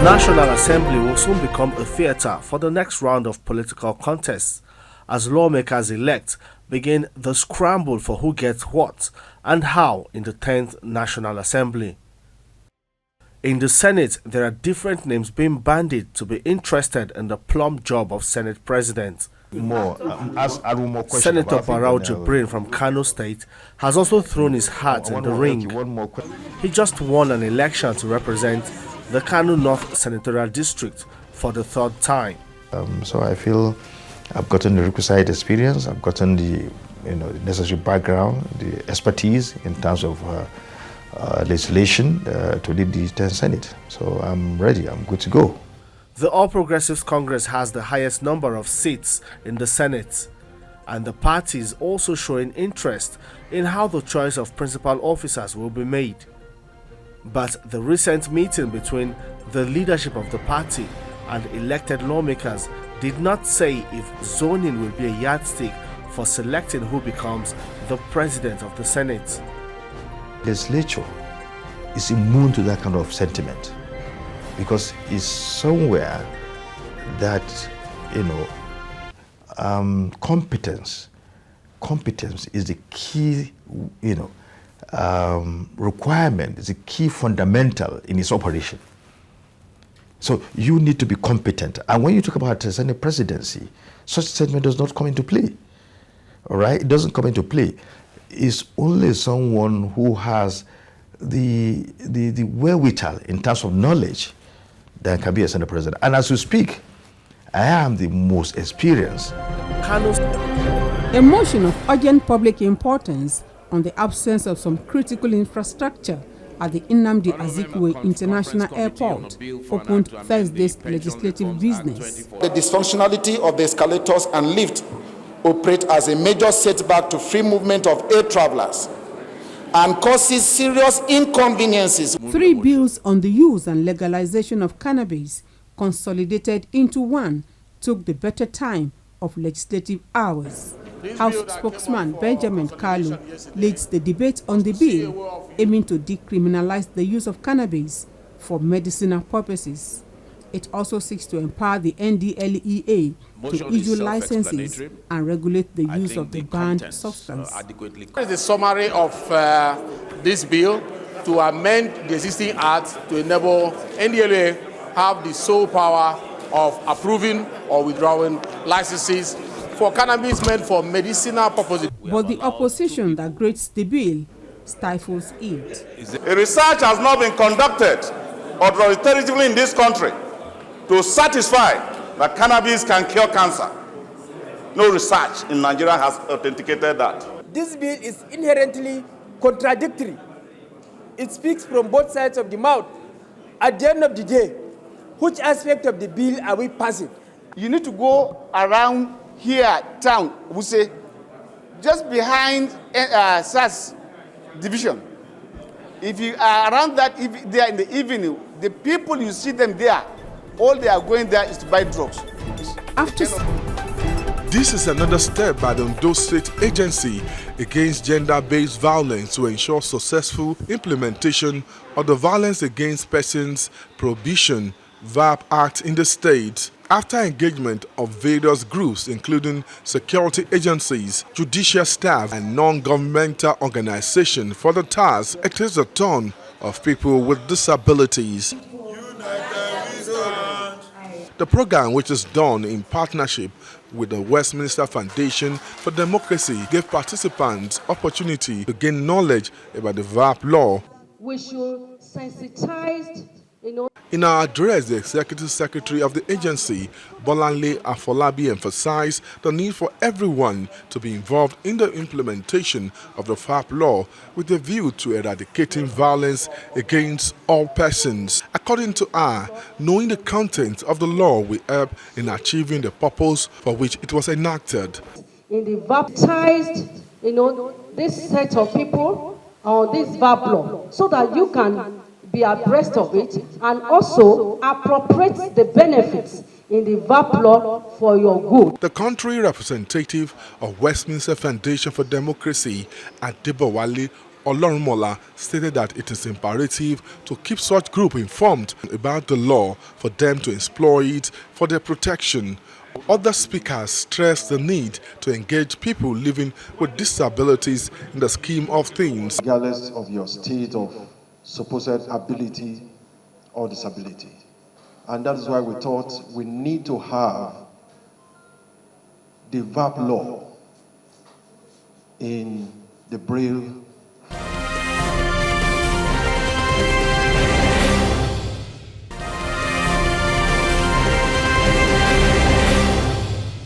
National Assembly will soon become a theatre for the next round of political contests, as lawmakers elect begin the scramble for who gets what and how in the 10th National Assembly. In the Senate, there are different names being bandied to be interested in the plum job of Senate President. Senator Barau Jibrin from Kano State has also thrown his hat in the ring. He just won an election to represent the Kano North Senatorial District for the third time. So I feel I've gotten the requisite experience, I've gotten the necessary background, the expertise in terms of legislation to lead the 10th Senate. So I'm ready, I'm good to go. The All Progressives Congress has the highest number of seats in the Senate, and the party is also showing interest in how the choice of principal officers will be made. But the recent meeting between the leadership of the party and elected lawmakers did not say if zoning will be a yardstick for selecting who becomes the president of the Senate. Legislature is immune to that kind of sentiment because it's somewhere that competence is the key requirement, is a key fundamental in its operation. So you need to be competent, and when you talk about the Senate presidency, such sentiment does not come into play. All right, it doesn't come into play. It's only someone who has the wherewithal in terms of knowledge that can be a Senate president. And as you speak, I am the most experienced. A motion of urgent public importance on the absence of some critical infrastructure at the Nnamdi Azikiwe International Airport opened Thursday's legislative business. The dysfunctionality of the escalators and lift operate as a major setback to free movement of air travelers and causes serious inconveniences. 3 bills on the use and legalization of cannabis, consolidated into one, took the better time of legislative hours. House spokesman Benjamin Kano leads the debate on the bill, aiming to decriminalize the use of cannabis for medicinal purposes. It also seeks to empower the NDLEA to issue licenses and regulate the use of the banned substance. This is the summary of this bill to amend the existing act to enable NDLEA have the sole power of approving or withdrawing licenses for cannabis meant for medicinal purposes. But the opposition that grates the bill stifles it. A research has not been conducted authoritatively in this country to satisfy that cannabis can cure cancer. No research in Nigeria has authenticated that. This bill is inherently contradictory. It speaks from both sides of the mouth. At the end of the day, which aspect of the bill are we passing? You need to go around here, town, we say, just behind SAS division. If you are around that there in the evening, the people you see them there, all they are going there is to buy drugs. This is another step by the Ondo State Agency against gender-based violence to ensure successful implementation of the Violence Against Persons Prohibition (VAP) Act in the state. After engagement of various groups including security agencies, judicial staff and non-governmental organizations for the task, it is the turn of people with disabilities. The program, which is done in partnership with the Westminster Foundation for Democracy, gave participants opportunity to gain knowledge about the VAP law. We should sensitize. In our address, the Executive Secretary of the agency, Bolanle Afolabi, emphasized the need for everyone to be involved in the implementation of the VAP law with a view to eradicating violence against all persons. According to her, knowing the content of the law will help in achieving the purpose for which it was enacted. In the baptized, this set of people on this VAP law, so that you can be abreast of it and also appropriate the benefits in the VAP law for your good. The country representative of Westminster Foundation for Democracy, Adebowale Olorunmola stated that it is imperative to keep such group informed about the law for them to employ it for their protection. Other speakers stressed the need to engage people living with disabilities in the scheme of things. Regardless of your state of supposed ability or disability. And that is why we thought we need to have the VAP law in the Braille